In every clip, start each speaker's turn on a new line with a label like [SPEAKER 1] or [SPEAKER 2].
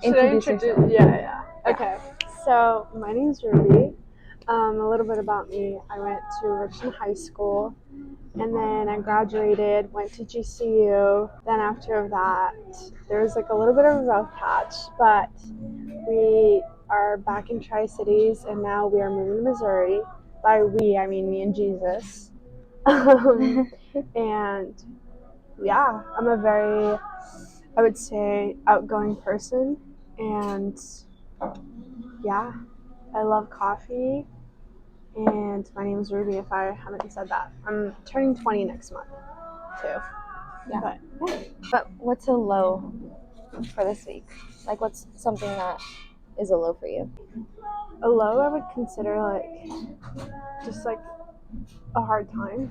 [SPEAKER 1] introduce yourself.
[SPEAKER 2] Yeah. Okay. So my name's Ruby. A little bit about me. I went to Richmond High School, and then I graduated, went to GCU. Then after that, there was like a little bit of a rough patch, but we are back in Tri-Cities, and now we are moving to Missouri. By we, I mean me and Jesus. And yeah, I'm a very, I would say, outgoing person, and yeah, I love coffee, and my name is Ruby, if I haven't said that. I'm turning 20 next month, too.
[SPEAKER 1] Yeah.
[SPEAKER 2] But
[SPEAKER 1] But what's a low for this week? Like, what's something that is a low for you?
[SPEAKER 2] a low I would consider, like, just, like, a hard time.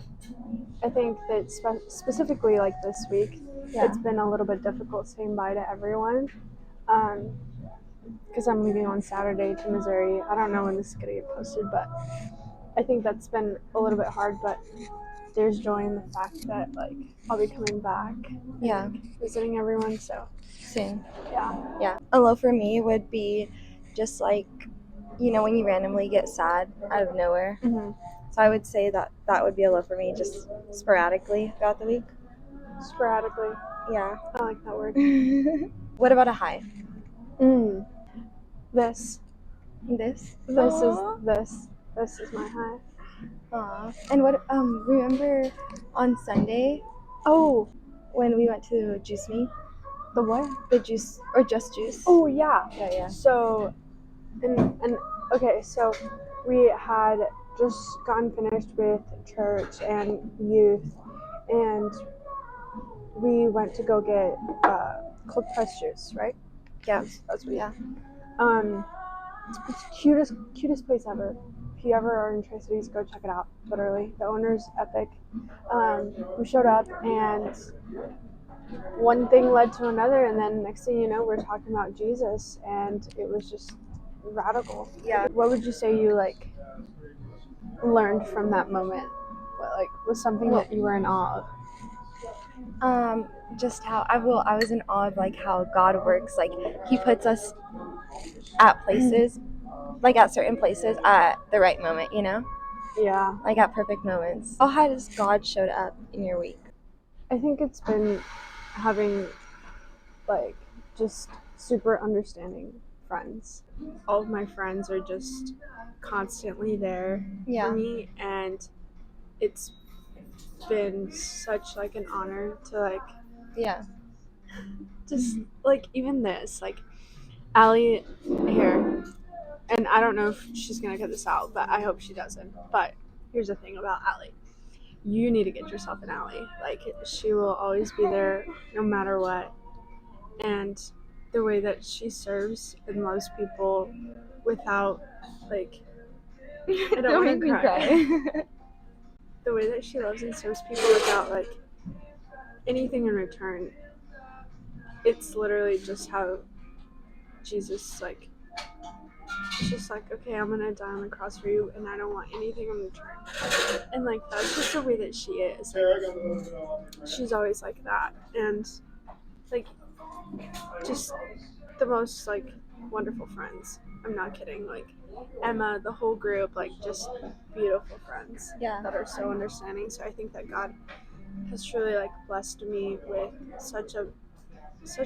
[SPEAKER 2] I think that specifically, like, this week, it's been a little bit difficult saying bye to everyone. Because I'm leaving on Saturday to Missouri. I don't know when this is going to get posted, but I think that's been a little bit hard, but there's joy in the fact that, like, I'll be coming back
[SPEAKER 1] Yeah.
[SPEAKER 2] and visiting everyone, so
[SPEAKER 1] Soon.
[SPEAKER 2] yeah.
[SPEAKER 1] Yeah. A low for me would be just like, when you randomly get sad out of nowhere.
[SPEAKER 2] Mm-hmm.
[SPEAKER 1] So I would say that would be a low for me, just sporadically throughout the week.
[SPEAKER 2] Sporadically.
[SPEAKER 1] Yeah.
[SPEAKER 2] I like that word.
[SPEAKER 1] What about a high?
[SPEAKER 2] This.
[SPEAKER 1] This?
[SPEAKER 2] This is my high.
[SPEAKER 1] Aw. And what, remember on Sunday
[SPEAKER 2] Oh,
[SPEAKER 1] when we went to Juice Me?
[SPEAKER 2] the what?
[SPEAKER 1] The juice, or just juice?
[SPEAKER 2] Oh, yeah.
[SPEAKER 1] Yeah.
[SPEAKER 2] So, and okay, so we had just gotten finished with church and youth, and we went to go get cold pressed juice, right?
[SPEAKER 1] Yeah.
[SPEAKER 2] That's what.
[SPEAKER 1] Yeah.
[SPEAKER 2] It's the cutest place ever. If you ever are in Tri-Cities, go check it out. Literally, the owner's epic. We showed up, and one thing led to another, and then next thing you know, we're talking about Jesus, and it was just radical.
[SPEAKER 1] Yeah.
[SPEAKER 2] What would you say you learned from that moment? What was something that you were in awe of?
[SPEAKER 1] Just how I was in awe of like how God works. Like He puts us at places, like at certain places at the right moment,
[SPEAKER 2] Yeah.
[SPEAKER 1] like at perfect moments. How has God showed up in your week?
[SPEAKER 2] I think it's been having just super understanding friends. All of my friends are just constantly there for me, and it's been such an honor to just even this Allie here, and I don't know if she's gonna cut this out, but I hope she doesn't. But here's the thing about Allie. You need to get yourself an Allie. She will always be there no matter what. And the way that she serves and loves people without I don't
[SPEAKER 1] make me cry.
[SPEAKER 2] The way that she loves and serves people without anything in return, it's literally just how Jesus it's just okay, I'm gonna die on the cross for you, and I don't want anything in return. And that's just the way that she is. She's always like that, and just the most wonderful friends. I'm not kidding. Emma, the whole group, just beautiful friends.
[SPEAKER 1] Yeah.
[SPEAKER 2] That are so understanding. So I think that God has truly blessed me with such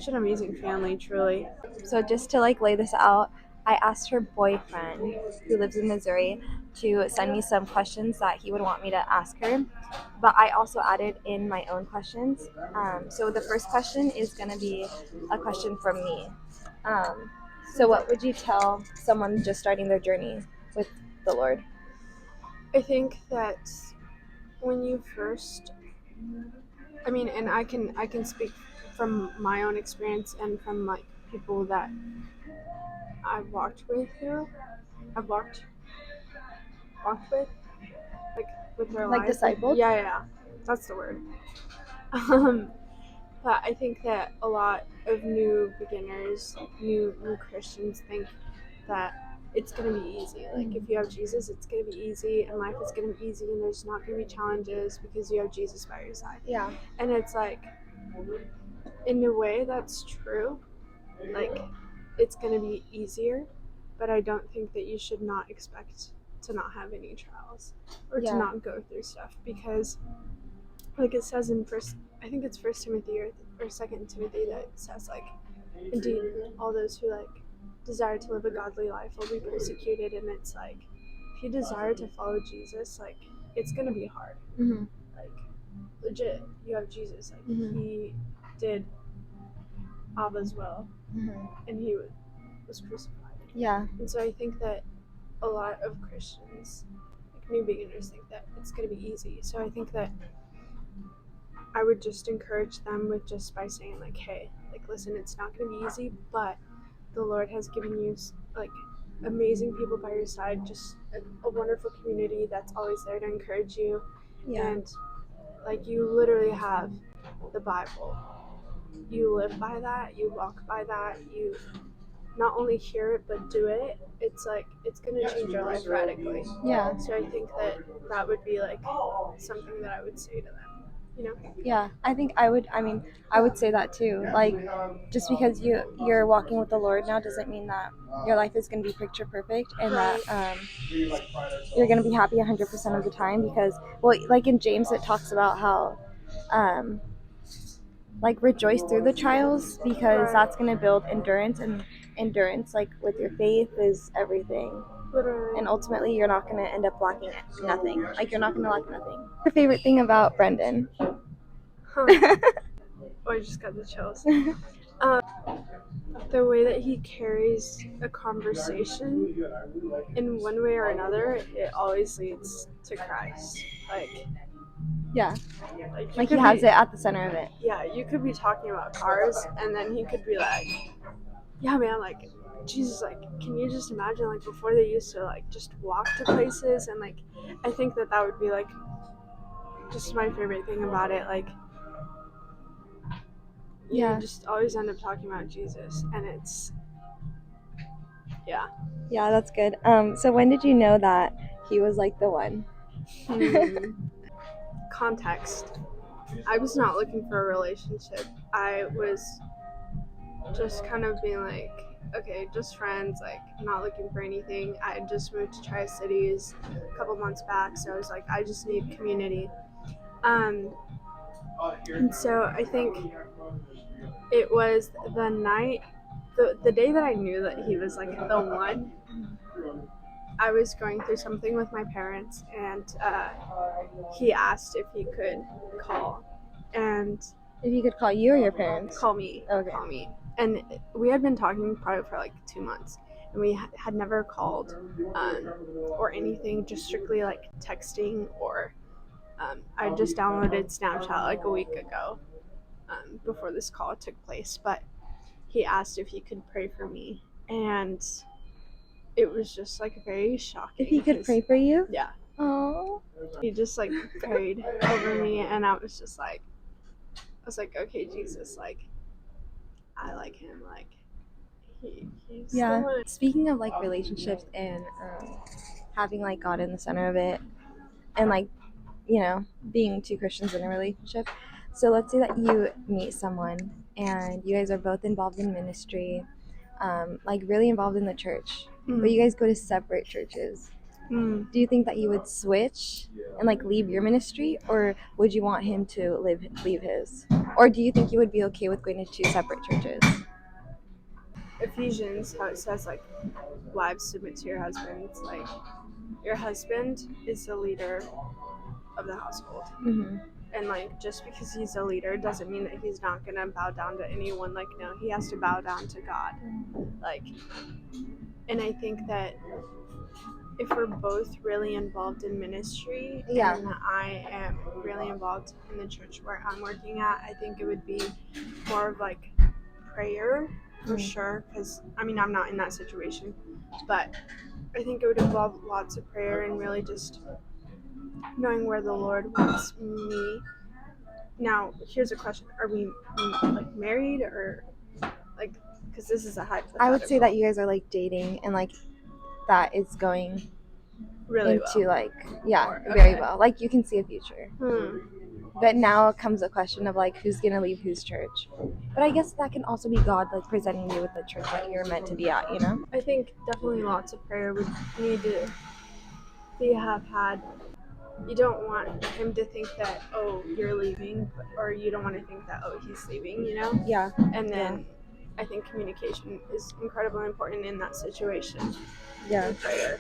[SPEAKER 2] an amazing family, truly.
[SPEAKER 1] So just to lay this out, I asked her boyfriend, who lives in Missouri, to send me some questions that he would want me to ask her. But I also added in my own questions. So the first question is going to be a question from me. So what would you tell someone just starting their journey with the Lord?
[SPEAKER 2] I think that when you first, and I can speak from my own experience and from people that I've walked with, with their lives.
[SPEAKER 1] Discipled?
[SPEAKER 2] Yeah, that's the word. But I think that a lot of new beginners, new Christians think that it's going to be easy. If you have Jesus, it's going to be easy, and life is going to be easy, and there's not going to be challenges because you have Jesus by your side.
[SPEAKER 1] Yeah.
[SPEAKER 2] And it's in a way that's true. it's going to be easier, but I don't think that you should not expect to not have any trials or
[SPEAKER 1] Yeah.
[SPEAKER 2] to not go through stuff, because like it says in I think it's First Timothy or Second Timothy that says like, indeed, all those who like desire to live a godly life will be persecuted, and it's like, if you desire to follow Jesus, like it's gonna be hard.
[SPEAKER 1] Mm-hmm.
[SPEAKER 2] Like legit, you have Jesus, like
[SPEAKER 1] Mhm.
[SPEAKER 2] he did Abba's will,
[SPEAKER 1] Mm-hmm.
[SPEAKER 2] and he was crucified.
[SPEAKER 1] Yeah.
[SPEAKER 2] And so I think that a lot of Christians, like new beginners, think that it's gonna be easy. So I think that I would just encourage them with just by saying like, hey, like listen, it's not going to be easy, but the Lord has given you like amazing people by your side, just a wonderful community that's always there to encourage you.
[SPEAKER 1] Yeah.
[SPEAKER 2] And like you literally have the Bible. You live by that, you walk by that, you not only hear it but do it. It's like it's going to change your life radically.
[SPEAKER 1] Yeah.
[SPEAKER 2] So I think that would be like something that I would say to them. You know?
[SPEAKER 1] Yeah, I think I would say that too. Like, just because you're walking with the Lord now doesn't mean that your life is going to be picture perfect and that you're going to be happy 100% of the time, because, well, like in James it talks about how like rejoice through the trials, because that's going to build endurance, and endurance, like with your faith, is everything.
[SPEAKER 2] Literally.
[SPEAKER 1] And ultimately you're not going to end up lacking nothing. Like, you're not going to lack nothing. Your favorite thing about Brendan?
[SPEAKER 2] Huh. Oh, I just got the chills. The way that he carries a conversation in one way or another, it always leads to Christ. Like,
[SPEAKER 1] Yeah.
[SPEAKER 2] like
[SPEAKER 1] He has it at the center of it.
[SPEAKER 2] Yeah, you could be talking about cars, and then he could be like, yeah, man, like, Jesus, like, can you just imagine, like, before they used to, like, just walk to places, and, like, I think that would be, like, just my favorite thing about it, like, you just always end up talking about Jesus, and it's, yeah.
[SPEAKER 1] Yeah, that's good. So when did you know that he was, like, the one?
[SPEAKER 2] Context. I was not looking for a relationship. I was just kind of being like, okay, just friends, like not looking for anything. I had just moved to Tri-Cities a couple months back, so I was like, I just need community. And so I think it was the night, the day that I knew that he was like the one. I was going through something with my parents, and he asked if he could call, and
[SPEAKER 1] If he could call you or your parents?
[SPEAKER 2] Call me.
[SPEAKER 1] Okay.
[SPEAKER 2] Call me. And we had been talking probably for like 2 months, and we had never called or anything, just strictly like texting, or I just downloaded Snapchat like a week ago before this call took place. But he asked if he could pray for me, and it was just like very shocking.
[SPEAKER 1] If he could pray for you?
[SPEAKER 2] Yeah.
[SPEAKER 1] Oh.
[SPEAKER 2] He just like prayed over me, and I was just like, okay, Jesus, like, I like him, like, he's the one.
[SPEAKER 1] Speaking of like relationships and having like God in the center of it, and like, you know, being two Christians in a relationship. So let's say that you meet someone and you guys are both involved in ministry, like really involved in the church, but you guys go to separate churches. Do you think that you would switch and like leave your ministry, or would you want him to leave his? Or do you think you would be okay with going to two separate churches?
[SPEAKER 2] Ephesians, how it says like, wives, submit to your husbands. Like, your husband is the leader of the household.
[SPEAKER 1] Mm-hmm.
[SPEAKER 2] And like, just because he's a leader doesn't mean that he's not gonna bow down to anyone. Like, no, he has to bow down to God. Like, and I think that if we're both really involved in ministry, and I am really involved in the church where I'm working at, I think it would be more of like prayer for sure, because I mean, I'm not in that situation, but I think it would involve lots of prayer and really just knowing where the Lord wants me. Now, here's a question: are we like married, or like, because this is a hypothetical?
[SPEAKER 1] I would say that you guys are like dating, and like that is going
[SPEAKER 2] really
[SPEAKER 1] into
[SPEAKER 2] well.
[SPEAKER 1] Like, yeah, very well. Like, you can see a future. But now comes a question of like who's gonna leave whose church. But I guess that can also be God like presenting you with the church that you're meant to be at, you know?
[SPEAKER 2] I think definitely lots of prayer would need to have had. You don't want him to think that, oh, you're leaving, or you don't want to think that, oh, he's leaving, you know?
[SPEAKER 1] Yeah.
[SPEAKER 2] And then I think communication is incredibly important in that situation.
[SPEAKER 1] Yeah.
[SPEAKER 2] And prayer.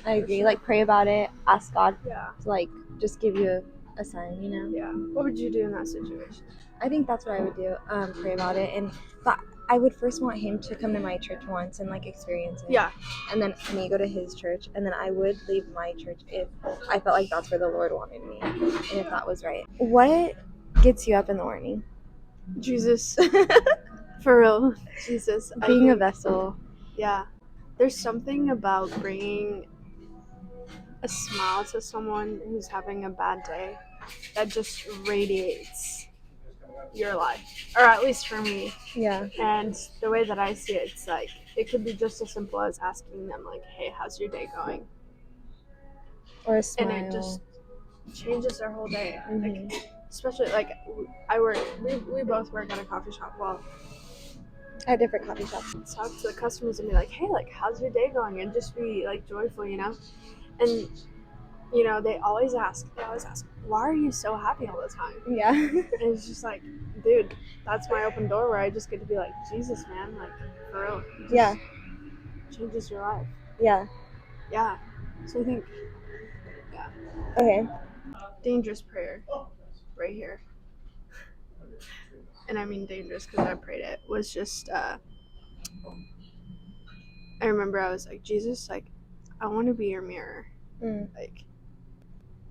[SPEAKER 1] I agree. Like pray about it, ask God
[SPEAKER 2] Yeah.
[SPEAKER 1] to like just give you a sign, you know?
[SPEAKER 2] Yeah. What would you do in that situation?
[SPEAKER 1] I think that's what I would do. Pray about it, but I would first want him to come to my church once and like experience it.
[SPEAKER 2] Yeah.
[SPEAKER 1] And then me go to his church, and then I would leave my church if I felt like that's where the Lord wanted me, and if that was right. What gets you up in the morning?
[SPEAKER 2] Jesus. For real. Jesus.
[SPEAKER 1] Being a vessel.
[SPEAKER 2] Yeah. There's something about bringing a smile to someone who's having a bad day that just radiates your life, or at least for me.
[SPEAKER 1] Yeah.
[SPEAKER 2] And the way that I see it, it's like it could be just as simple as asking them like, hey, how's your day going?
[SPEAKER 1] Or a smile.
[SPEAKER 2] And it just changes their whole day.
[SPEAKER 1] Mm-hmm.
[SPEAKER 2] Like, especially like we both work at a coffee shop. Well,
[SPEAKER 1] at different coffee shops.
[SPEAKER 2] Talk to the customers and be like, hey, like, how's your day going? And just be like joyful, you know? And you know, they always ask, why are you so happy all the time?
[SPEAKER 1] Yeah.
[SPEAKER 2] And it's just like, dude, that's my open door where I just get to be like, Jesus, man, like, for real.
[SPEAKER 1] Yeah.
[SPEAKER 2] Changes your life.
[SPEAKER 1] Yeah.
[SPEAKER 2] Yeah. So I think, yeah.
[SPEAKER 1] Okay.
[SPEAKER 2] Dangerous prayer right here. And I mean dangerous because I prayed it, was just, I remember I was like, Jesus, like, I want to be your mirror. Like,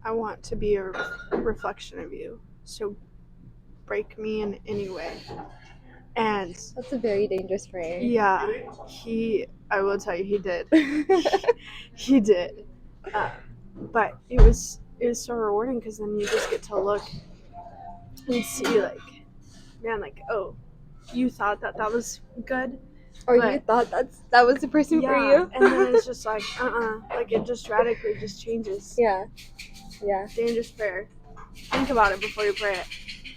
[SPEAKER 2] I want to be a reflection of you. So break me in any way. And
[SPEAKER 1] that's a very dangerous prayer.
[SPEAKER 2] Yeah, I will tell you, he did. He did. But it was so rewarding because then you just get to look and see, like, man, like, oh, you thought that was good,
[SPEAKER 1] or you thought that was the person for you,
[SPEAKER 2] and then it's just like, like it just radically just changes.
[SPEAKER 1] Yeah.
[SPEAKER 2] Dangerous prayer. Think about it before you pray it.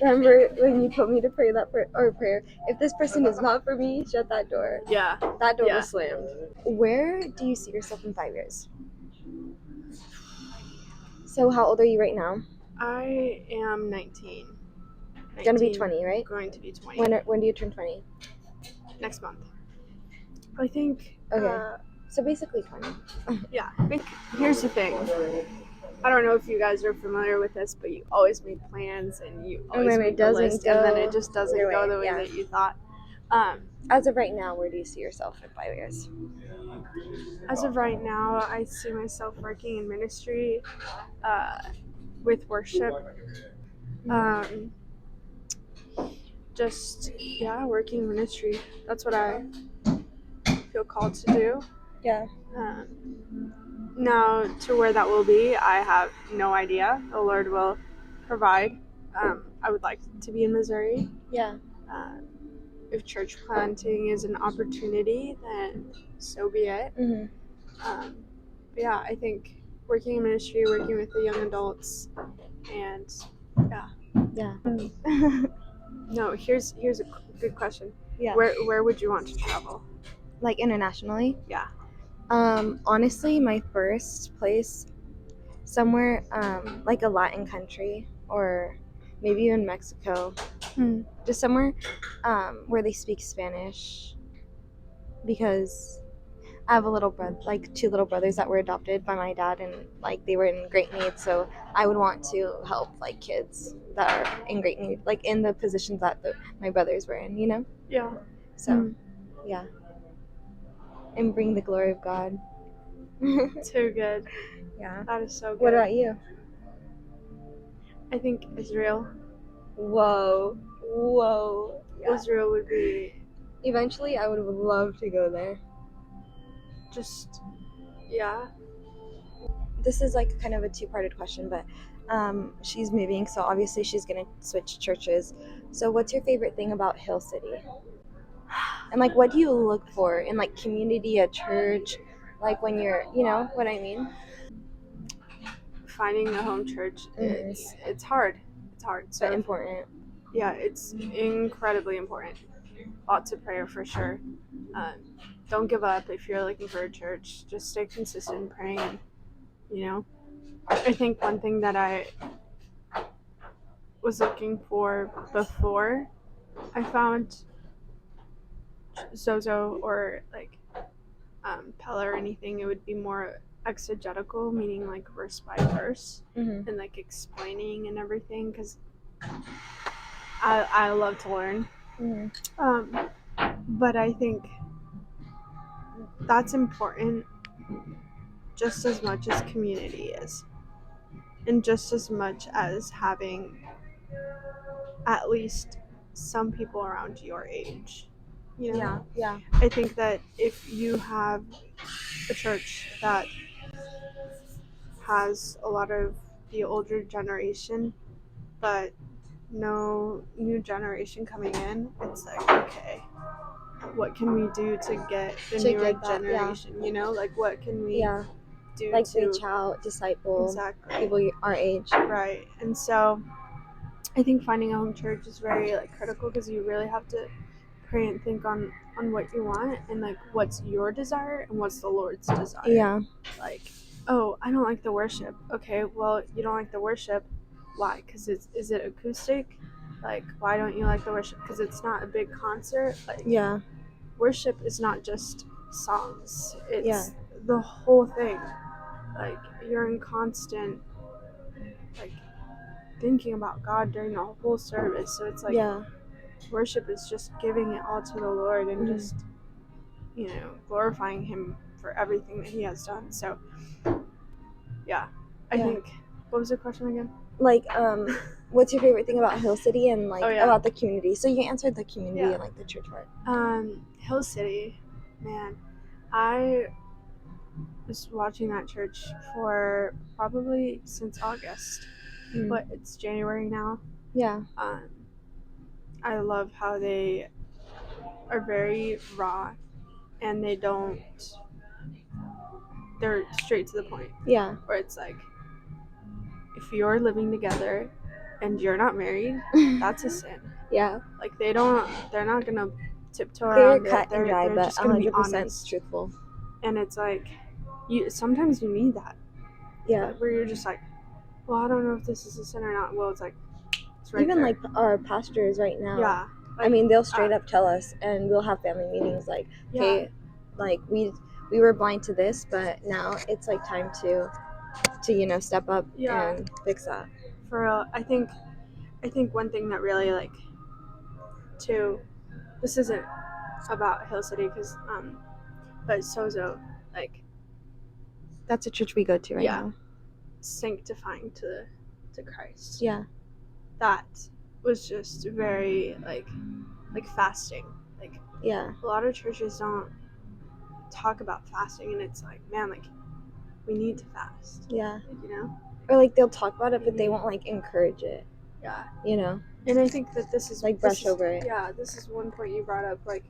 [SPEAKER 1] Remember when you told me to pray that prayer? If this person is not for me, shut that door.
[SPEAKER 2] Yeah.
[SPEAKER 1] That door was slammed. Where do you see yourself in 5 years? So how old are you right now?
[SPEAKER 2] I am 19.
[SPEAKER 1] Gonna be 20, right?
[SPEAKER 2] Going to be 20.
[SPEAKER 1] When do you turn 20?
[SPEAKER 2] Next month. I think.
[SPEAKER 1] Okay. So basically 20.
[SPEAKER 2] Yeah. I think here's the thing. I don't know if you guys are familiar with this, but you always make plans and you always make a list, and then it just doesn't go the way that you thought.
[SPEAKER 1] As of right now, where do you see yourself in 5 years?
[SPEAKER 2] As of right now, I see myself working in ministry, with worship. Working in ministry. That's what I feel called to do.
[SPEAKER 1] Yeah.
[SPEAKER 2] Now, to where that will be, I have no idea. The Lord will provide. I would like to be in Missouri.
[SPEAKER 1] Yeah.
[SPEAKER 2] If church planting is an opportunity, then so be it.
[SPEAKER 1] Mm-hmm.
[SPEAKER 2] Yeah, I think working in ministry, working with the young adults, and
[SPEAKER 1] yeah.
[SPEAKER 2] No, here's a good question.
[SPEAKER 1] Yeah.
[SPEAKER 2] Where would you want to travel?
[SPEAKER 1] Like internationally?
[SPEAKER 2] Yeah.
[SPEAKER 1] Honestly, my first place, somewhere like a Latin country, or maybe even Mexico. Just somewhere where they speak Spanish, because I have a little brother, like 2 little brothers that were adopted by my dad, and like they were in great need, so I would want to help like kids that are in great need, like in the positions that my brothers were in, you know?
[SPEAKER 2] Yeah.
[SPEAKER 1] So yeah, and bring the glory of God.
[SPEAKER 2] Too good.
[SPEAKER 1] Yeah.
[SPEAKER 2] That is so good.
[SPEAKER 1] What about you?
[SPEAKER 2] I think Israel.
[SPEAKER 1] Whoa. Yeah.
[SPEAKER 2] Israel would be.
[SPEAKER 1] Eventually, I would love to go there.
[SPEAKER 2] Just, yeah.
[SPEAKER 1] This is like kind of a 2-parted question, but she's moving, so obviously she's gonna switch churches. So what's your favorite thing about Hill City? And like, what do you look for in like community, a church, like when you're, you know what I mean?
[SPEAKER 2] Finding a home church, it's hard. It's hard.
[SPEAKER 1] but
[SPEAKER 2] So
[SPEAKER 1] important.
[SPEAKER 2] yeah, it's incredibly important. Lots of prayer for sure. Don't give up if you're looking for a church. Just stay consistent in praying. And, I think one thing that I was looking for before I found Zozo or like Pella or anything, it would be more exegetical, meaning like verse by verse
[SPEAKER 1] Mm-hmm.
[SPEAKER 2] and like explaining and everything. Because I love to learn.
[SPEAKER 1] Mm-hmm.
[SPEAKER 2] But I think that's important just as much as community is, and just as much as having at least some people around your age.
[SPEAKER 1] Yeah.
[SPEAKER 2] I think that if you have a church that has a lot of the older generation, but no new generation coming in, it's like, okay, what can we do to get the
[SPEAKER 1] To
[SPEAKER 2] newer
[SPEAKER 1] get that, yeah.
[SPEAKER 2] generation? Like what can we
[SPEAKER 1] Yeah.
[SPEAKER 2] do
[SPEAKER 1] Like
[SPEAKER 2] to
[SPEAKER 1] reach out, disciple
[SPEAKER 2] exactly
[SPEAKER 1] people our age.
[SPEAKER 2] right? And so I think finding a home church is very like critical because you really have to pray and think on what you want and like what's your desire and what's the Lord's desire.
[SPEAKER 1] Yeah.
[SPEAKER 2] Like, oh, I don't like the worship. Okay, well, you don't like the worship. Why? Because is it acoustic? Like, why don't you like the worship? Because it's not a big concert. Like,
[SPEAKER 1] Yeah.
[SPEAKER 2] worship is not just songs. It's
[SPEAKER 1] Yeah.
[SPEAKER 2] the whole thing. Like, you're in constant like thinking about God during the whole service. So it's like
[SPEAKER 1] Yeah.
[SPEAKER 2] worship is just giving it all to the Lord and
[SPEAKER 1] Mhm.
[SPEAKER 2] just glorifying Him for everything that He has done. So yeah, I
[SPEAKER 1] Yeah.
[SPEAKER 2] think. What was the question again?
[SPEAKER 1] Like, what's your favorite thing about Hill City and like
[SPEAKER 2] Oh, yeah.
[SPEAKER 1] about the community? So you answered the community
[SPEAKER 2] Yeah.
[SPEAKER 1] and like the church part.
[SPEAKER 2] Hill City, man, I was watching that church for probably since August,
[SPEAKER 1] Mm.
[SPEAKER 2] but it's January now.
[SPEAKER 1] Yeah.
[SPEAKER 2] I love how they are very raw and they're straight to the point.
[SPEAKER 1] Yeah.
[SPEAKER 2] Where it's like, if you're living together and you're not married, that's a sin.
[SPEAKER 1] Yeah.
[SPEAKER 2] Like they're not gonna tiptoe
[SPEAKER 1] They're
[SPEAKER 2] around
[SPEAKER 1] cut
[SPEAKER 2] it.
[SPEAKER 1] and dry,
[SPEAKER 2] They're
[SPEAKER 1] but
[SPEAKER 2] just gonna be
[SPEAKER 1] 100%
[SPEAKER 2] honest.
[SPEAKER 1] truthful.
[SPEAKER 2] And it's like, sometimes you need that.
[SPEAKER 1] Yeah.
[SPEAKER 2] Where you're just like, well, I don't know if this is a sin or not. Well, it's like, it's right
[SPEAKER 1] Even
[SPEAKER 2] there.
[SPEAKER 1] like our pastors right now.
[SPEAKER 2] Yeah. Like,
[SPEAKER 1] I mean, they'll straight up tell us, and we'll have family meetings like, okay, like we were blind to this, but now it's like time to step up and fix that.
[SPEAKER 2] For real, I think one thing that really like, too, this isn't about Hill City because but Sozo, like,
[SPEAKER 1] that's a church we go to right now.
[SPEAKER 2] Sanctifying to Christ.
[SPEAKER 1] Yeah.
[SPEAKER 2] That was just very like fasting. Like,
[SPEAKER 1] yeah,
[SPEAKER 2] a lot of churches don't talk about fasting, and it's like, man, like, we need to fast.
[SPEAKER 1] Yeah.
[SPEAKER 2] Like,
[SPEAKER 1] or like they'll talk about it, but they won't like encourage it.
[SPEAKER 2] Yeah.
[SPEAKER 1] And
[SPEAKER 2] I think that this is
[SPEAKER 1] like brush over it.
[SPEAKER 2] Yeah, this is one point you brought up. Like,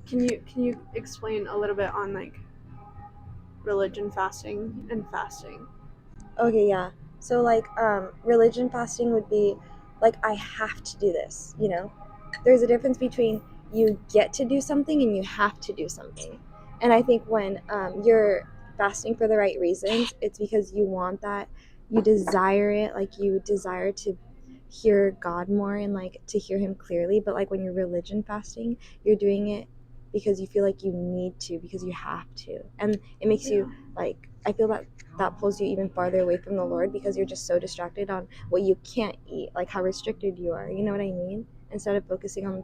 [SPEAKER 2] can you explain a little bit on like religion fasting and fasting?
[SPEAKER 1] Okay, yeah. So like religion fasting would be like, I have to do this, There's a difference between you get to do something and you have to do something. And I think when you're fasting for the right reasons, it's because you want that, you desire it, like you desire to hear God more and like to hear Him clearly. But like when you're religion fasting, you're doing it because you feel like you need to, because you have to. And it makes you like, I feel that pulls you even farther away from the Lord because you're just so distracted on what you can't eat, like how restricted you are. You know what I mean? Instead of focusing on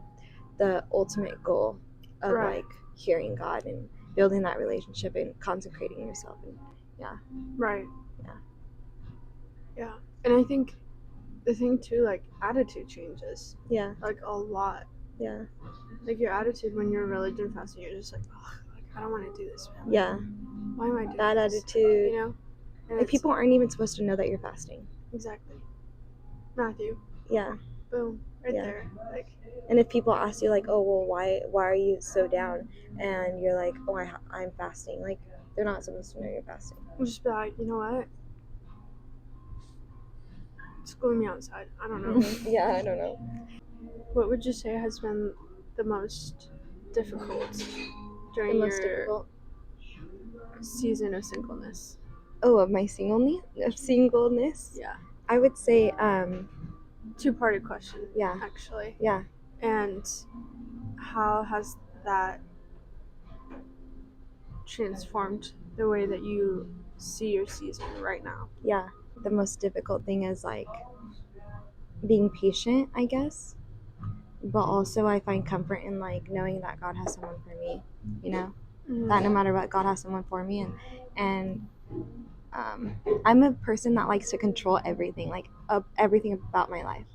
[SPEAKER 1] the ultimate goal of like hearing God and building that relationship and consecrating yourself. And
[SPEAKER 2] Right.
[SPEAKER 1] Yeah.
[SPEAKER 2] And I think the thing too, like, attitude changes.
[SPEAKER 1] Yeah.
[SPEAKER 2] Like, a lot.
[SPEAKER 1] Yeah.
[SPEAKER 2] Like, your attitude when you're religion fasting, you're just like, oh, like, I don't want to do this, man.
[SPEAKER 1] Yeah.
[SPEAKER 2] Why am I doing
[SPEAKER 1] bad
[SPEAKER 2] this?
[SPEAKER 1] attitude?
[SPEAKER 2] And
[SPEAKER 1] like people aren't even supposed to know that you're fasting.
[SPEAKER 2] Exactly. Matthew.
[SPEAKER 1] Yeah.
[SPEAKER 2] Boom. Right there. Like.
[SPEAKER 1] And if people ask you like, oh well, why are you so down? And you're like, oh, I'm fasting. Like, they're not supposed to know you're fasting.
[SPEAKER 2] Just be like, you know what? It's gloomy outside. I don't know.
[SPEAKER 1] Yeah, I don't know.
[SPEAKER 2] What would you say has been the most difficult
[SPEAKER 1] The
[SPEAKER 2] during
[SPEAKER 1] most
[SPEAKER 2] your
[SPEAKER 1] difficult.
[SPEAKER 2] season of singleness?
[SPEAKER 1] Oh, of my singleness.
[SPEAKER 2] Yeah.
[SPEAKER 1] I would say,
[SPEAKER 2] Two-parted question,
[SPEAKER 1] yeah,
[SPEAKER 2] actually.
[SPEAKER 1] yeah,
[SPEAKER 2] And how has that transformed the way that you see your season right now?
[SPEAKER 1] yeah. The most difficult thing is like being patient, I guess. But also, I find comfort in like knowing that God has someone for me. You know, that no matter what, God has someone for me, and I'm a person that likes to control everything, like everything about my life.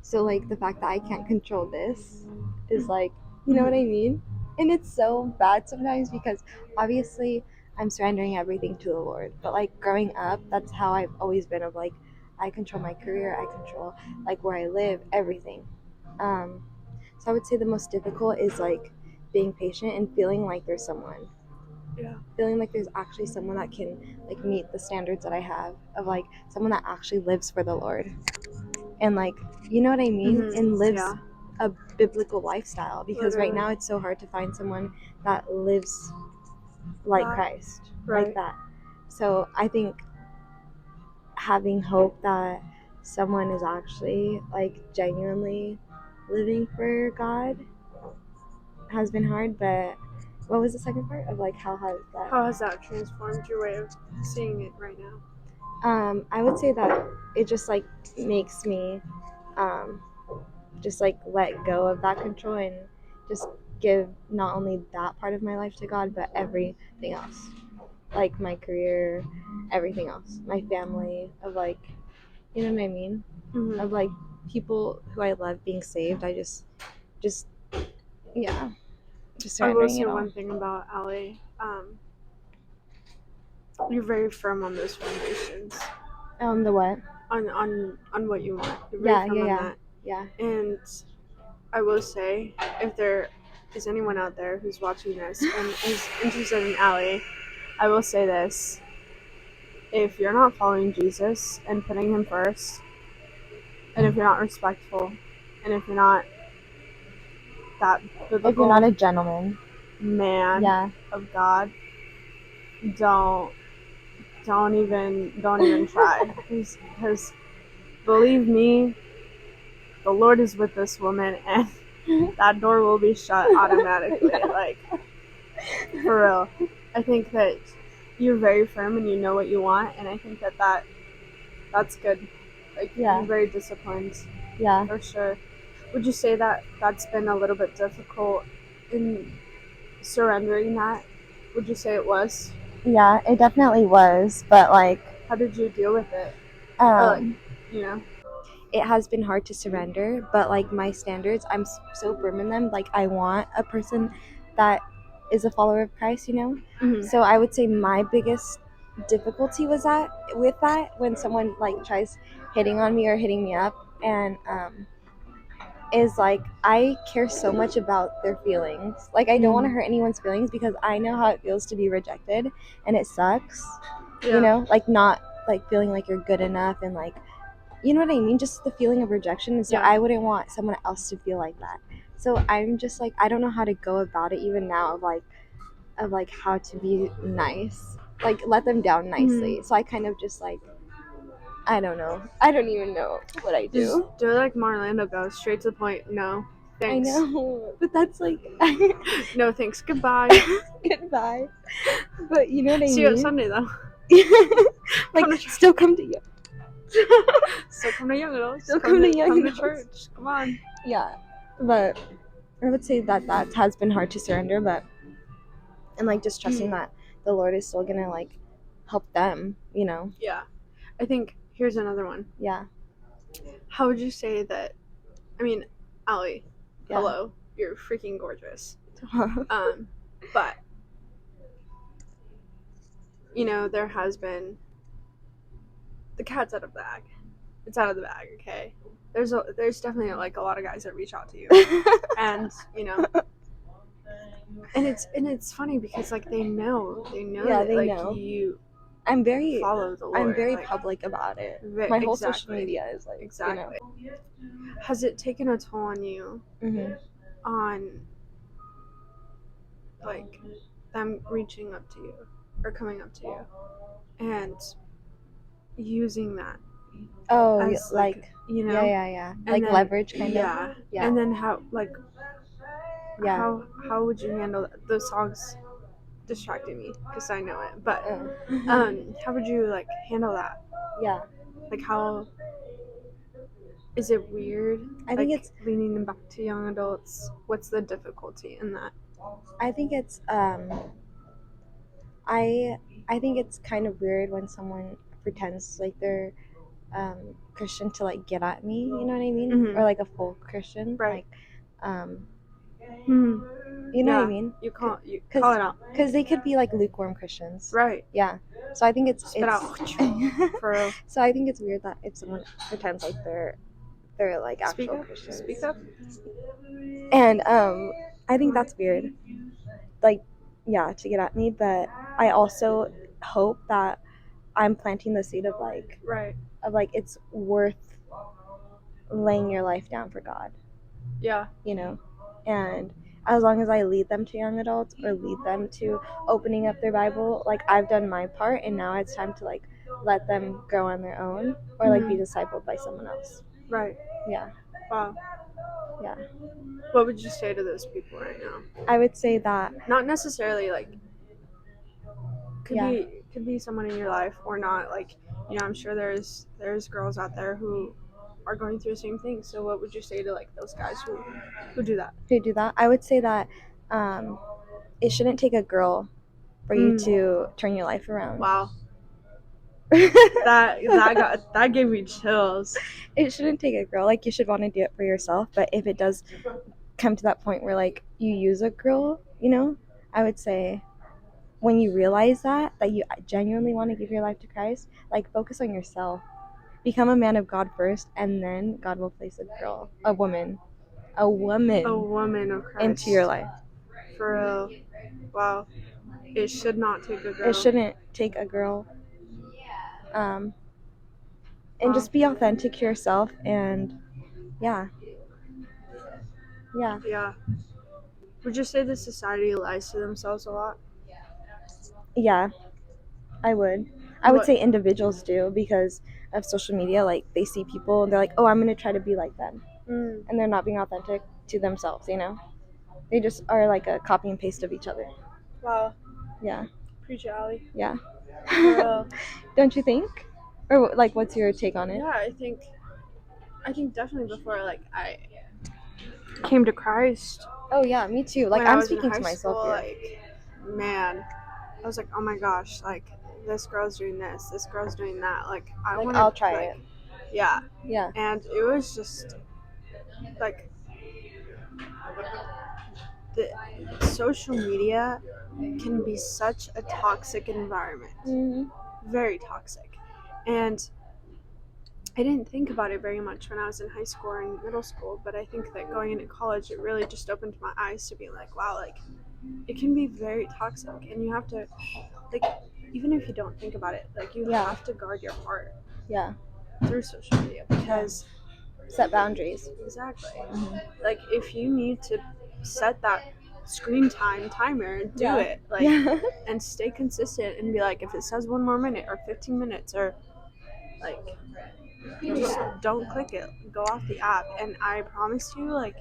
[SPEAKER 1] So like the fact that I can't control this is like, you know what I mean? And it's so bad sometimes because obviously I'm surrendering everything to the Lord. But like growing up, that's how I've always been of like I control my career, I control like where I live, everything. Um so I would say the most difficult is like being patient and feeling like there's someone.
[SPEAKER 2] Yeah.
[SPEAKER 1] Feeling like there's actually someone that can like meet the standards that I have of like someone that actually lives for the Lord and like you know what I mean and lives
[SPEAKER 2] Yeah.
[SPEAKER 1] a biblical lifestyle because right
[SPEAKER 2] Literally.
[SPEAKER 1] now it's so hard to find someone that lives like
[SPEAKER 2] That-
[SPEAKER 1] Christ
[SPEAKER 2] right.
[SPEAKER 1] like that. So I think having hope that someone is actually like genuinely living for God has been hard, but what was the second part of like how has that
[SPEAKER 2] How has that transformed your way of seeing it right now?
[SPEAKER 1] I would say that it just like makes me um just like let go of that control and just give not only that part of my life to God but everything else, like my career, everything else, my family, of like you know what I mean, of like people who I love being saved. I just yeah, just
[SPEAKER 2] I will
[SPEAKER 1] surrendering
[SPEAKER 2] say
[SPEAKER 1] it all.
[SPEAKER 2] one thing about Allie. You're very firm on those foundations.
[SPEAKER 1] The what?
[SPEAKER 2] On what you want. You're very firm on that.
[SPEAKER 1] Yeah.
[SPEAKER 2] And I will say, if there is anyone out there who's watching this and is interested in Allie, I will say this. If you're not following Jesus and putting him first, and if you're not respectful, and if you're not that biblical
[SPEAKER 1] If you're not a gentleman,
[SPEAKER 2] man
[SPEAKER 1] yeah,
[SPEAKER 2] of God, don't even try. Because believe me, the Lord is with this woman, and that door will be shut automatically. Like, for real. I think that you're very firm and you know what you want, and I think that's good. Like,
[SPEAKER 1] Yeah.
[SPEAKER 2] you're very disciplined,
[SPEAKER 1] yeah.
[SPEAKER 2] for sure. Would you say that that's been a little bit difficult in surrendering that? Would you say it was?
[SPEAKER 1] Yeah, it definitely was, but like
[SPEAKER 2] How did you deal with it? Or like, you know?
[SPEAKER 1] it has been hard to surrender, but like my standards, I'm so firm in them. Like I want a person that is a follower of Christ, you know.
[SPEAKER 2] Mhm.
[SPEAKER 1] So I would say my biggest difficulty was that with that when someone like tries hitting on me or hitting me up, and is like I care so much about their feelings. Like I don't want to hurt anyone's feelings because I know how it feels to be rejected, and it sucks.
[SPEAKER 2] Yeah.
[SPEAKER 1] You know, like not like feeling like you're good enough and like you know what I mean? Just the feeling of rejection. And so
[SPEAKER 2] Yeah.
[SPEAKER 1] I wouldn't want someone else to feel like that. So I'm just like, I don't know how to go about it even now of like how to be nice, like let them down nicely. So I kind of just like, I don't know. I don't even know what I
[SPEAKER 2] Just
[SPEAKER 1] do.
[SPEAKER 2] do it like Marlando goes, straight to the point. No, thanks.
[SPEAKER 1] I know, but that's like,
[SPEAKER 2] No thanks. Goodbye.
[SPEAKER 1] goodbye. But you know what I mean?
[SPEAKER 2] See you at Sunday though.
[SPEAKER 1] Like,
[SPEAKER 2] Come to church.
[SPEAKER 1] still come to you.
[SPEAKER 2] Still come to Young Adults.
[SPEAKER 1] Still come to Young
[SPEAKER 2] Come to
[SPEAKER 1] Adults.
[SPEAKER 2] church. Come on.
[SPEAKER 1] Yeah, but I would say that has been hard to surrender, but and like just trusting that the Lord is still gonna like help them, you know.
[SPEAKER 2] Yeah. I think here's another one.
[SPEAKER 1] Yeah.
[SPEAKER 2] How would you say that? I mean, Allie,
[SPEAKER 1] Yeah.
[SPEAKER 2] hello. You're freaking gorgeous. But you know, there has been the cat's out of the bag. It's out of the bag, okay? There's definitely like a lot of guys that reach out to you, and you know, and it's funny because like they know
[SPEAKER 1] Yeah,
[SPEAKER 2] that
[SPEAKER 1] they
[SPEAKER 2] like
[SPEAKER 1] know.
[SPEAKER 2] you
[SPEAKER 1] I'm very
[SPEAKER 2] follow the Lord.
[SPEAKER 1] I'm very
[SPEAKER 2] like,
[SPEAKER 1] public about it. My whole social
[SPEAKER 2] exactly.
[SPEAKER 1] media is like
[SPEAKER 2] Exactly. Has it taken a toll on you on like them reaching up to you or coming up to you and using that
[SPEAKER 1] Oh,
[SPEAKER 2] as
[SPEAKER 1] like
[SPEAKER 2] you know,
[SPEAKER 1] yeah.
[SPEAKER 2] and
[SPEAKER 1] Like
[SPEAKER 2] then,
[SPEAKER 1] leverage kind of.
[SPEAKER 2] yeah.
[SPEAKER 1] Yeah.
[SPEAKER 2] And then how
[SPEAKER 1] Yeah.
[SPEAKER 2] how would you handle that? Those songs distracting me because I know it, but
[SPEAKER 1] Oh.
[SPEAKER 2] how would you like handle that?
[SPEAKER 1] Yeah.
[SPEAKER 2] Like, how is it weird?
[SPEAKER 1] I think
[SPEAKER 2] like,
[SPEAKER 1] it's
[SPEAKER 2] leaning them back to young adults. What's the difficulty in that?
[SPEAKER 1] I think it's I think it's kind of weird when someone pretends like they're Christian to like get at me, you know what I mean?
[SPEAKER 2] Mhm.
[SPEAKER 1] Or like a full Christian.
[SPEAKER 2] Right.
[SPEAKER 1] Like
[SPEAKER 2] Hmm.
[SPEAKER 1] you know
[SPEAKER 2] Yeah.
[SPEAKER 1] what I mean?
[SPEAKER 2] You call it out.
[SPEAKER 1] Because they could be like lukewarm Christians.
[SPEAKER 2] Right.
[SPEAKER 1] Yeah. So I think it's
[SPEAKER 2] Spit out. For real.
[SPEAKER 1] So I think it's weird that if someone pretends like they're like actual Christians.
[SPEAKER 2] Speak up.
[SPEAKER 1] And I think that's weird. Like, yeah, to get at me, but I also hope that I'm planting the seed of like
[SPEAKER 2] Right.
[SPEAKER 1] it's worth laying your life down for God,
[SPEAKER 2] Yeah.
[SPEAKER 1] you know? And as long as I lead them to young adults or lead them to opening up their Bible, like I've done my part and now it's time to like let them grow on their own or like be discipled by someone else.
[SPEAKER 2] Right.
[SPEAKER 1] Yeah.
[SPEAKER 2] Wow.
[SPEAKER 1] Yeah.
[SPEAKER 2] What would you say to those people right now?
[SPEAKER 1] I would say that
[SPEAKER 2] Not necessarily like could
[SPEAKER 1] Yeah.
[SPEAKER 2] be someone in your life or not. Like, you know, I'm sure there's girls out there who are going through the same thing. So what would you say to like those guys who do that?
[SPEAKER 1] who do that. I would say that it shouldn't take a girl for you to turn your life around.
[SPEAKER 2] Wow. that gave me chills.
[SPEAKER 1] It shouldn't take a girl. Like, you should want to do it for yourself. But if it does come to that point where like you use a girl, you know, I would say when you realize that you genuinely want to give your life to Christ, like focus on yourself. Become a man of God first, and then God will place a woman
[SPEAKER 2] of Christ
[SPEAKER 1] into your life.
[SPEAKER 2] For real. Wow. It should not take a girl.
[SPEAKER 1] It shouldn't take a girl. And just be authentic to yourself, and yeah.
[SPEAKER 2] Would you say that society lies to themselves a lot?
[SPEAKER 1] Yeah, I would. I would say individuals do because of social media. Like, they see people and they're like, oh, I'm going to try to be like them. And they're not being authentic to themselves, you know? They just are like a copy and paste of each other.
[SPEAKER 2] Wow.
[SPEAKER 1] Yeah.
[SPEAKER 2] Preach, Allie.
[SPEAKER 1] Yeah. Don't you think? Or like, what's your take on it?
[SPEAKER 2] Yeah, I think definitely before like I came to Christ.
[SPEAKER 1] Oh yeah, me too. Like, I'm speaking to myself here.
[SPEAKER 2] Like, man, I was like, oh my gosh, like this girl's doing this girl's doing that. Like,
[SPEAKER 1] I'll try it.
[SPEAKER 2] Yeah.
[SPEAKER 1] Yeah.
[SPEAKER 2] And it was just like the social media can be such a toxic environment. Very toxic. And I didn't think about it very much when I was in high school or in middle school, but I think that going into college, it really just opened my eyes to be like, wow, like it can be very toxic, and you have to, like, even if you don't think about it, like you have to guard your heart.
[SPEAKER 1] Yeah.
[SPEAKER 2] Through social media, because
[SPEAKER 1] set boundaries.
[SPEAKER 2] Exactly. Like, if you need to set that screen time timer, do it. Like, and stay consistent and be like, if it says 1 more minute or 15 minutes or like, just don't click it. Go off the app, and I promise you, like,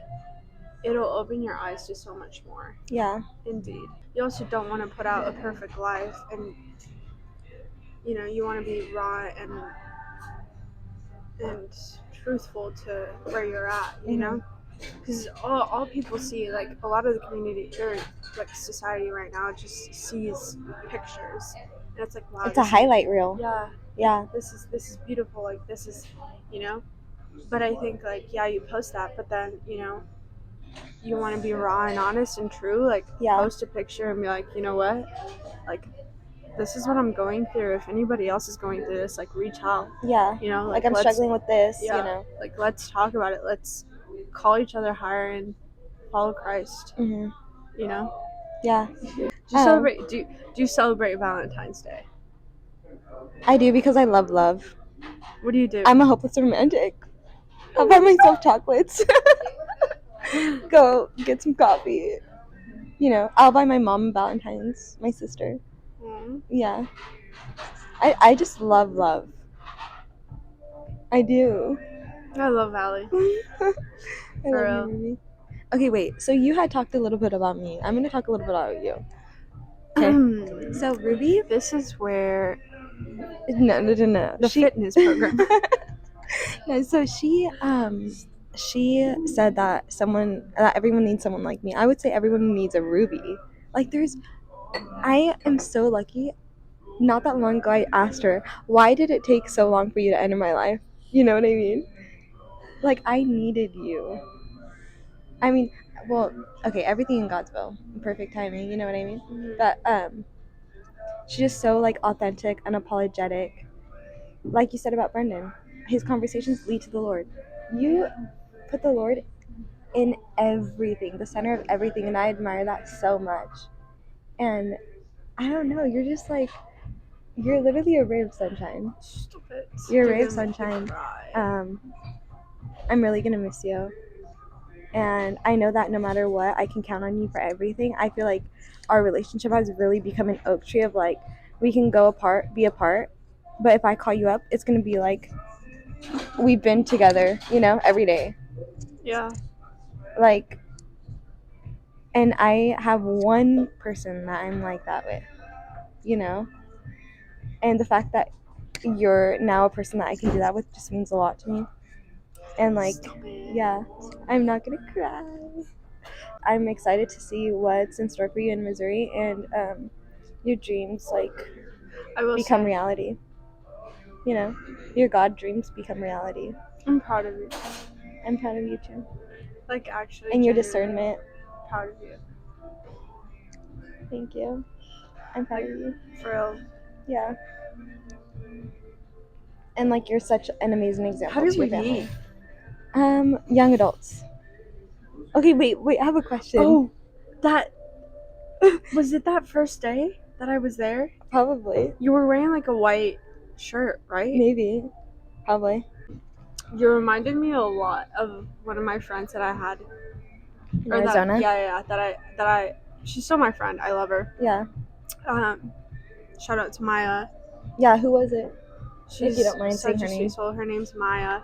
[SPEAKER 2] it'll open your eyes to so much more.
[SPEAKER 1] Yeah.
[SPEAKER 2] Indeed. You also don't want to put out a perfect life, and you know, you want to be raw and truthful to where you're at, you know, because all people see, like a lot of the community or like society right now just sees pictures, and it's like, wow,
[SPEAKER 1] it's a highlight reel.
[SPEAKER 2] Yeah, this is beautiful, like this is, you know. But I think, like, yeah, you post that, but then, you know, you want to be raw and honest and true, like post a picture and be like, you know what, like, this is what I'm going through. If anybody else is going through this, like, reach out.
[SPEAKER 1] Yeah.
[SPEAKER 2] You know,
[SPEAKER 1] like I'm struggling with this,
[SPEAKER 2] you
[SPEAKER 1] know.
[SPEAKER 2] Like, let's talk about it. Let's call each other higher and follow Christ. You know?
[SPEAKER 1] Yeah.
[SPEAKER 2] Do you celebrate Valentine's Day?
[SPEAKER 1] I do because I love love.
[SPEAKER 2] What do you do?
[SPEAKER 1] I'm a hopeless romantic. I'll buy myself chocolates. Go get some coffee. You know, I'll buy my mom Valentine's, my sister. Yeah. I just love love. I do.
[SPEAKER 2] I love Allie.
[SPEAKER 1] I
[SPEAKER 2] For
[SPEAKER 1] love
[SPEAKER 2] real.
[SPEAKER 1] you, Ruby. Okay, wait. So you had talked a little bit about me. I'm gonna talk a little bit about you. Okay. So Ruby,
[SPEAKER 2] This is where
[SPEAKER 1] no.
[SPEAKER 2] the fitness program.
[SPEAKER 1] No, so she said that everyone needs someone like me. I would say everyone needs a Ruby. Like I am so lucky. Not that long ago I asked her, why did it take so long for you to enter my life? You know what I mean? Like I needed you. I mean, well, okay, everything in God's will, perfect timing, you know what I mean? But she's just so like authentic, unapologetic. Like you said about Brendan, his conversations lead to the Lord. You put the Lord in everything, the center of everything, and I admire that so much. And I don't know, you're just like, you're literally a ray of sunshine.
[SPEAKER 2] Stop it.
[SPEAKER 1] You're a ray of sunshine. I'm really gonna miss you, and I know that no matter what, I can count on you for everything. I feel like our relationship has really become an oak tree of like, we can be apart, but if I call you up, it's gonna be like we've been together, you know, every day.
[SPEAKER 2] Yeah.
[SPEAKER 1] Like, and I have one person that I'm like that with, you know, and the fact that you're now a person that I can do that with just means a lot to me. And like, yeah, I'm not gonna cry. I'm excited to see what's in store for you in Missouri, and your dreams like become reality. You know, your God dreams become reality.
[SPEAKER 2] I'm proud of you.
[SPEAKER 1] I'm proud of you too.
[SPEAKER 2] Like actually.
[SPEAKER 1] And your discernment.
[SPEAKER 2] Proud of you.
[SPEAKER 1] Thank you. I'm proud of you.
[SPEAKER 2] For real.
[SPEAKER 1] Yeah. And like you're such an amazing example.
[SPEAKER 2] How did
[SPEAKER 1] to your
[SPEAKER 2] we
[SPEAKER 1] family.
[SPEAKER 2] meet?
[SPEAKER 1] Young adults. Okay, wait. I have a question.
[SPEAKER 2] Oh, that was it. That first day that I was there,
[SPEAKER 1] Probably.
[SPEAKER 2] you were wearing like a white shirt, right?
[SPEAKER 1] Maybe. Probably.
[SPEAKER 2] You reminded me a lot of one of my friends that I had.
[SPEAKER 1] In Arizona?
[SPEAKER 2] That I. She's still my friend. I love her.
[SPEAKER 1] Yeah.
[SPEAKER 2] Shout out to Maya.
[SPEAKER 1] Yeah. Who was it?
[SPEAKER 2] She's
[SPEAKER 1] if you don't mind saying
[SPEAKER 2] such
[SPEAKER 1] her
[SPEAKER 2] a
[SPEAKER 1] name.
[SPEAKER 2] sweet soul. Her name's Maya.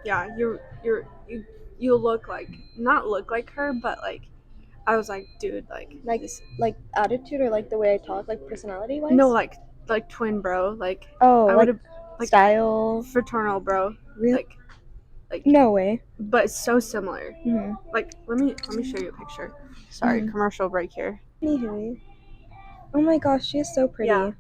[SPEAKER 2] Yeah, you look like, not look like her, but like I was like, dude, like this,
[SPEAKER 1] like attitude or like the way I talk, like personality wise.
[SPEAKER 2] no, like twin bro, like
[SPEAKER 1] Oh,
[SPEAKER 2] I would have
[SPEAKER 1] like style,
[SPEAKER 2] fraternal bro,
[SPEAKER 1] really?
[SPEAKER 2] Like
[SPEAKER 1] no way.
[SPEAKER 2] But it's so similar.
[SPEAKER 1] Mm-hmm.
[SPEAKER 2] Like let me show you a picture. Sorry, commercial break here.
[SPEAKER 1] Anywho. Oh my gosh, she is so pretty.
[SPEAKER 2] Yeah,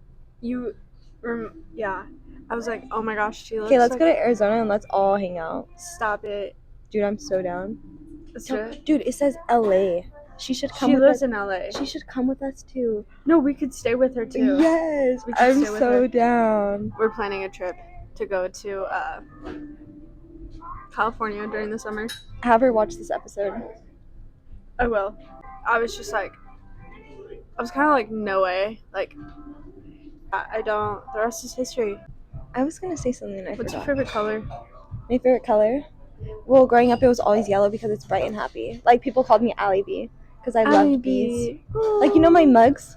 [SPEAKER 2] yeah. I was like, oh my gosh, she looks.
[SPEAKER 1] Okay, let's go to Arizona and let's all hang out.
[SPEAKER 2] Stop it,
[SPEAKER 1] dude. I'm so down.
[SPEAKER 2] Let's do it.
[SPEAKER 1] Dude, it says LA. She should come.
[SPEAKER 2] She lives in LA.
[SPEAKER 1] She should come with us too.
[SPEAKER 2] No, we could stay with her too.
[SPEAKER 1] Yes, I'm so down.
[SPEAKER 2] We're planning a trip to go to California during the summer.
[SPEAKER 1] Have her watch this episode.
[SPEAKER 2] I will. I was kind of like, no way. Like, I don't. The rest is history.
[SPEAKER 1] I was gonna say something and I
[SPEAKER 2] forgot. What's your favorite color?
[SPEAKER 1] My favorite color? Well, growing up it was always yellow because it's bright and happy. Like people called me Allie B because I loved bees. Like, you know my mugs?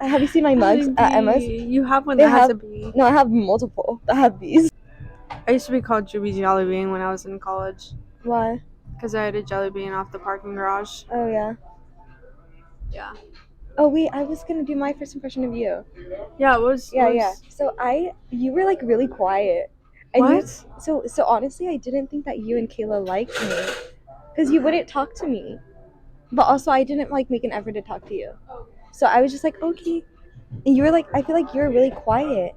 [SPEAKER 1] Have you seen my mugs at Emma's?
[SPEAKER 2] You have one that has a bee.
[SPEAKER 1] No, I have multiple that have bees.
[SPEAKER 2] I used to be called Juby Jelly Bean when I was in college.
[SPEAKER 1] Why?
[SPEAKER 2] Because I had a jelly bean off the parking garage.
[SPEAKER 1] Oh yeah.
[SPEAKER 2] Yeah.
[SPEAKER 1] Oh wait, I was gonna do my first impression of you.
[SPEAKER 2] Yeah, it was.
[SPEAKER 1] Yeah. So you were like really quiet. And
[SPEAKER 2] what?
[SPEAKER 1] So honestly, I didn't think that you and Kayla liked me, because you wouldn't talk to me. But also, I didn't like make an effort to talk to you. So I was just like, okay. And you were like, I feel like you were really quiet,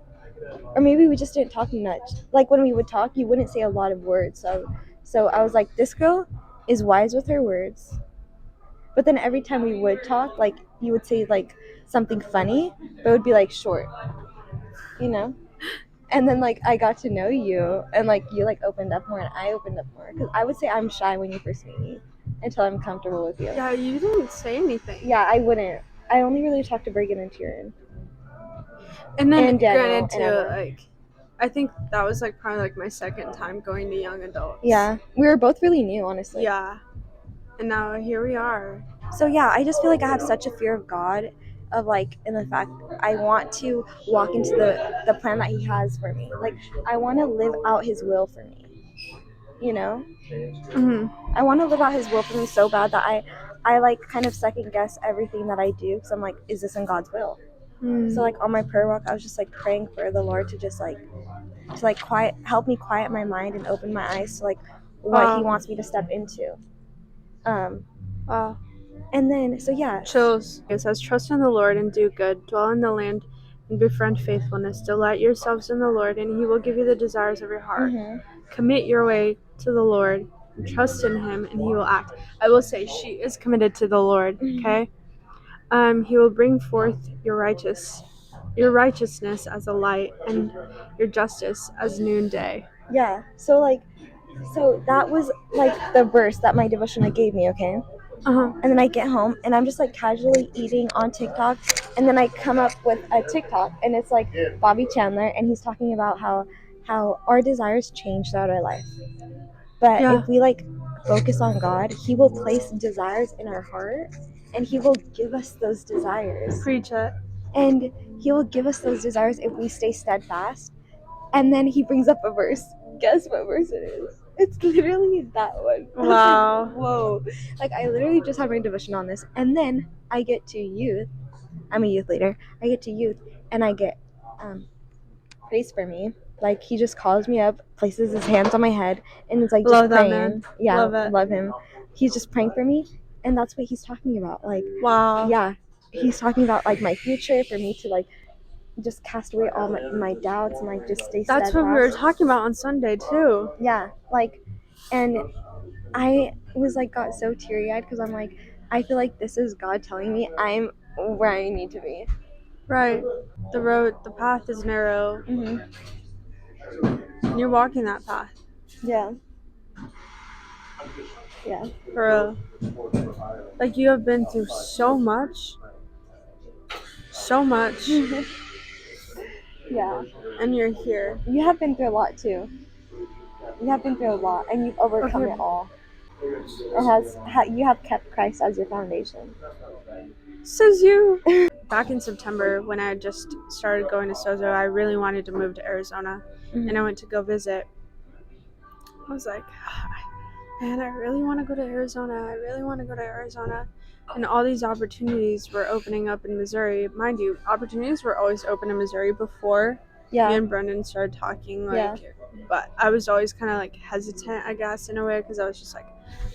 [SPEAKER 1] or maybe we just didn't talk much. Like when we would talk, you wouldn't say a lot of words. So I was like, this girl is wise with her words. But then every time we would talk, like you would say like something funny, but it would be like short, you know. And then like I got to know you, and like you like opened up more, and I opened up more. Because I would say I'm shy when you first meet me, until I'm comfortable with you.
[SPEAKER 2] Yeah, you didn't say anything.
[SPEAKER 1] Yeah, I wouldn't. I only really talked to Bergen and Tyrion.
[SPEAKER 2] And then
[SPEAKER 1] And Daniel
[SPEAKER 2] granted
[SPEAKER 1] and
[SPEAKER 2] too,
[SPEAKER 1] Emma.
[SPEAKER 2] like I think that was like probably like my second time going to young adults.
[SPEAKER 1] Yeah, we were both really new, honestly.
[SPEAKER 2] Yeah. And now here we are.
[SPEAKER 1] So yeah, I just feel like I have such a fear of God, of like, in the fact I want to walk into the plan that He has for me. Like, I want to live out His will for me. You know,
[SPEAKER 2] Hmm.
[SPEAKER 1] I want to live out His will for me so bad that I like kind of second guess everything that I do, because I'm like, is this in God's will? So like on my prayer walk, I was just like praying for the Lord to just like help me quiet my mind and open my eyes to like what He wants me to step into.
[SPEAKER 2] Wow.
[SPEAKER 1] And then so yeah.
[SPEAKER 2] Chills. It says, trust in the Lord and do good. Dwell in the land and befriend faithfulness. Delight yourselves in the Lord, and He will give you the desires of your heart. Commit your way to the Lord and trust in Him, and He will act. I will say she is committed to the Lord. Okay. He will bring forth your righteousness as a light, and your justice as noonday.
[SPEAKER 1] Yeah. So that was like the verse that my devotional gave me. Okay. And then I get home and I'm just like casually eating on TikTok, and then I come up with a TikTok and it's like Bobby Chandler, and he's talking about how our desires change throughout our life, but
[SPEAKER 2] Yeah.
[SPEAKER 1] if we like focus on God, He will place desires in our heart, and He will give us those desires.
[SPEAKER 2] Preach it.
[SPEAKER 1] And He will give us those desires if we stay steadfast. And then he brings up a verse. Guess what verse it is? It's literally that one.
[SPEAKER 2] Wow.
[SPEAKER 1] Like, whoa. Like, I literally just had my devotion on this. And then I get to youth. I'm a youth leader. I get to youth, and I get praise for me. Like, he just calls me up, places his hands on my head, and is like just
[SPEAKER 2] Love that
[SPEAKER 1] praying.
[SPEAKER 2] man.
[SPEAKER 1] Yeah,
[SPEAKER 2] Love it.
[SPEAKER 1] love him. He's just praying for me, and that's what he's talking about. Like,
[SPEAKER 2] Wow.
[SPEAKER 1] yeah, he's talking about like my future, for me to like just cast away all my doubts and like just stay steadfast.
[SPEAKER 2] That's what we were talking about on Sunday too.
[SPEAKER 1] Yeah, like, and I was like got so teary-eyed because I'm like, I feel like this is God telling me I'm where I need to be.
[SPEAKER 2] Right. The path is narrow.
[SPEAKER 1] And
[SPEAKER 2] you're walking that path.
[SPEAKER 1] Yeah. Yeah.
[SPEAKER 2] For real. Like, you have been through so much. So much.
[SPEAKER 1] Yeah.
[SPEAKER 2] And you're here.
[SPEAKER 1] You have been through a lot too. You have been through a lot, and you've overcome it all. You have kept Christ as your foundation.
[SPEAKER 2] Says you. Back in September, when I had just started going to Sozo, I really wanted to move to Arizona, and I went to go visit. I was like, man, I really want to go to Arizona. I really want to go to Arizona. And all these opportunities were opening up in Missouri. Mind you, opportunities were always open in Missouri before me and Brendan started talking. But I was always kind of like hesitant, I guess, in a way, because I was just like,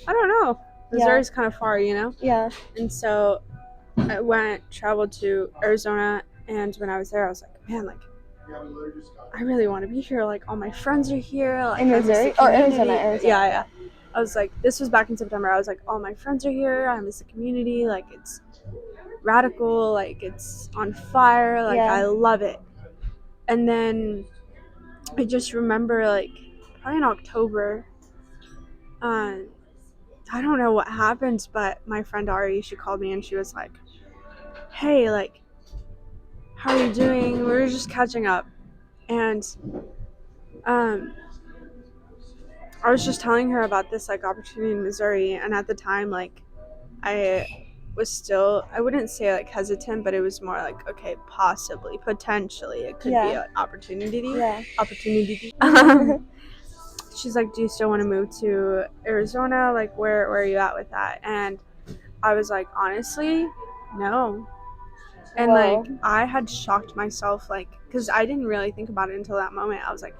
[SPEAKER 2] I don't know. Missouri's kind of far, you know?
[SPEAKER 1] Yeah.
[SPEAKER 2] And so I traveled to Arizona, and when I was there, I was like, man, like, I really want to be here. Like, all my friends are here. Like,
[SPEAKER 1] in Missouri? Or Arizona?
[SPEAKER 2] Yeah. I was like, this was back in September. I was like, all my friends are here. I miss the community. Like, it's radical. Like, it's on fire. Like, I love it. And then I just remember, like, probably in October, I don't know what happened, but my friend Ari, she called me and she was like, hey, like, how are you doing? We were just catching up. And I was just telling her about this like opportunity in Missouri, and at the time, like, I was still, I wouldn't say like hesitant, but it was more like, okay, possibly, potentially, it could be an opportunity. She's like, do you still want to move to Arizona? Like, where are you at with that? And I was like, honestly, no. And like, I had shocked myself, like, because I didn't really think about it until that moment. I was like,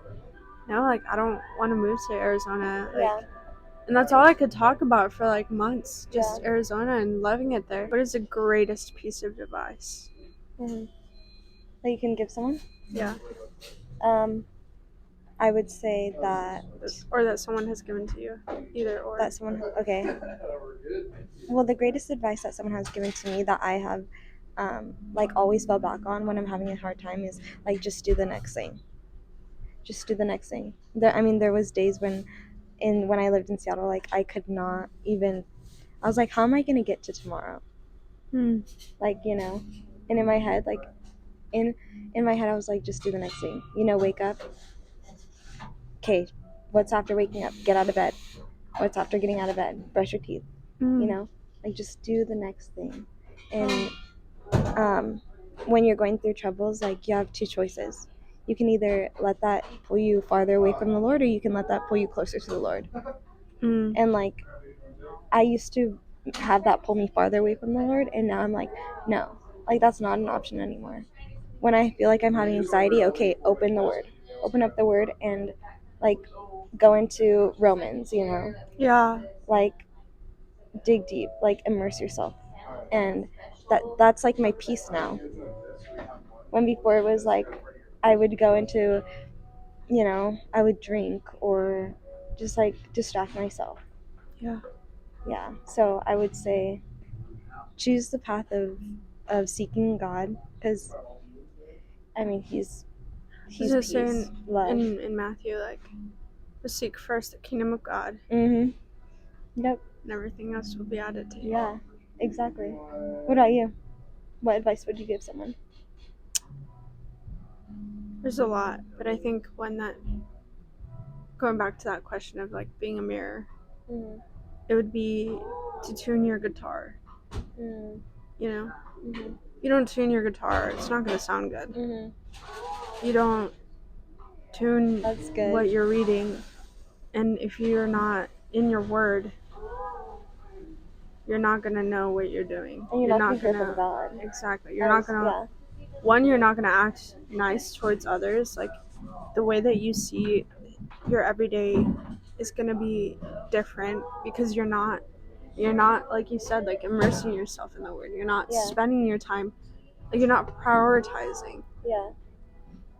[SPEAKER 2] no, like, I don't want to move to Arizona. Like, and that's all I could talk about for like months, just Arizona and loving it there. What is the greatest piece of advice
[SPEAKER 1] that you can give someone?
[SPEAKER 2] Yeah.
[SPEAKER 1] I would say that,
[SPEAKER 2] or that someone has given to you, either or.
[SPEAKER 1] That someone, okay. Well, the greatest advice that someone has given to me that I have, like, always fell back on when I'm having a hard time is like, just do the next thing. Just do the next thing. There was days when I lived in Seattle, like, I could not even. I was like, how am I gonna get to tomorrow? Like, you know, and in my head, like, in my head, I was like, just do the next thing. You know, wake up. Okay, what's after waking up? Get out of bed. What's after getting out of bed? Brush your teeth. You know, like just do the next thing. And when you're going through troubles, like you have two choices. You can either let that pull you farther away from the Lord, or you can let that pull you closer to the Lord. And like, I used to have that pull me farther away from the Lord, and now I'm like, no, like that's not an option anymore. When I feel like I'm having anxiety, okay, open the Word, open up the Word, and like go into Romans, you know,
[SPEAKER 2] Yeah.
[SPEAKER 1] like dig deep, like immerse yourself, and that's like my peace now. When before it was like I would go into, you know, I would drink or just like distract myself.
[SPEAKER 2] Yeah.
[SPEAKER 1] Yeah, so I would say choose the path of seeking God, because I mean he's
[SPEAKER 2] Just
[SPEAKER 1] peace,
[SPEAKER 2] saying
[SPEAKER 1] love.
[SPEAKER 2] in Matthew, like, to seek first the kingdom of God,
[SPEAKER 1] Yep.
[SPEAKER 2] and everything else will be added to you.
[SPEAKER 1] Yeah, exactly. What about you? What advice would you give someone?
[SPEAKER 2] There's a lot, but I think one that, going back to that question of like being a mirror, it would be to tune your guitar. You know, you don't tune your guitar, it's not going to sound good. You don't tune
[SPEAKER 1] That's good.
[SPEAKER 2] what you're reading, and if you're not in your word, you're not going to know what you're doing.
[SPEAKER 1] And you're not gonna hear
[SPEAKER 2] gonna,
[SPEAKER 1] from God.
[SPEAKER 2] exactly, you're not going to, you're not going to act nice towards others. Like, the way that you see your everyday is going to be different, because you're not like you said, like immersing yourself in the word. You're not spending your time, like you're not prioritizing.
[SPEAKER 1] Yeah.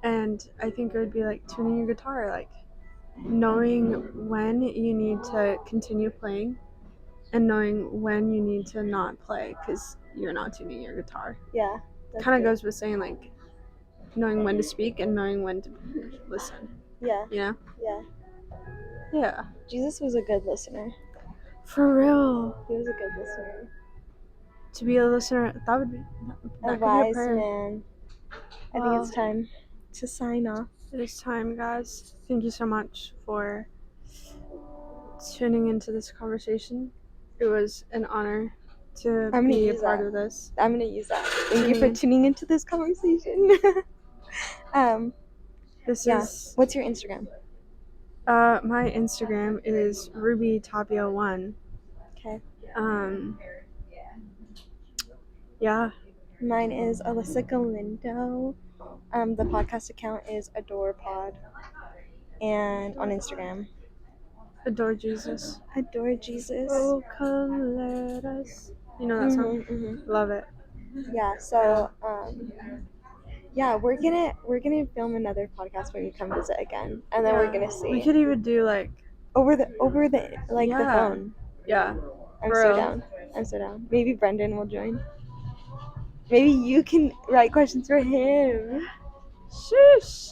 [SPEAKER 2] And I think it would be like tuning your guitar, like knowing when you need to continue playing and knowing when you need to not play because you're not tuning your guitar.
[SPEAKER 1] Yeah.
[SPEAKER 2] Kind of goes with saying like knowing when to speak and knowing when to listen.
[SPEAKER 1] Yeah.
[SPEAKER 2] You know?
[SPEAKER 1] Yeah.
[SPEAKER 2] Yeah.
[SPEAKER 1] Jesus was a good listener.
[SPEAKER 2] For real.
[SPEAKER 1] He was a good listener.
[SPEAKER 2] To be a listener, that would be
[SPEAKER 1] A wise man. I think it's time to sign off.
[SPEAKER 2] It is time, guys. Thank you so much for tuning into this conversation. It was an honor to be a part of this.
[SPEAKER 1] I'm gonna use that. Thank you for tuning into this conversation. What's your Instagram?
[SPEAKER 2] My Instagram is RubyTapio1.
[SPEAKER 1] Okay.
[SPEAKER 2] Yeah.
[SPEAKER 1] Mine is Alyssa Galindo. The podcast account is AdorePod. And on Instagram.
[SPEAKER 2] Adore Jesus.
[SPEAKER 1] Adore Jesus.
[SPEAKER 2] Oh, come let us. You know that song? Love it.
[SPEAKER 1] Yeah, so yeah, we're gonna film another podcast when you come visit again, and then we're gonna see.
[SPEAKER 2] We could even do like
[SPEAKER 1] over the like the phone.
[SPEAKER 2] Yeah.
[SPEAKER 1] I'm so down. Maybe Brendan will join. Maybe you can write questions for him. Sheesh.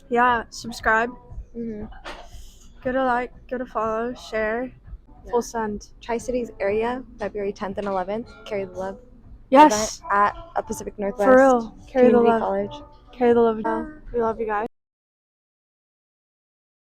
[SPEAKER 2] Yeah, subscribe. Go to like, go to follow, share. Full send.
[SPEAKER 1] Tri-Cities area, February 10th and 11th. Carry the love.
[SPEAKER 2] Yes.
[SPEAKER 1] At a Pacific Northwest.
[SPEAKER 2] For real. Carry the love.
[SPEAKER 1] College.
[SPEAKER 2] Carry the love. We love you guys.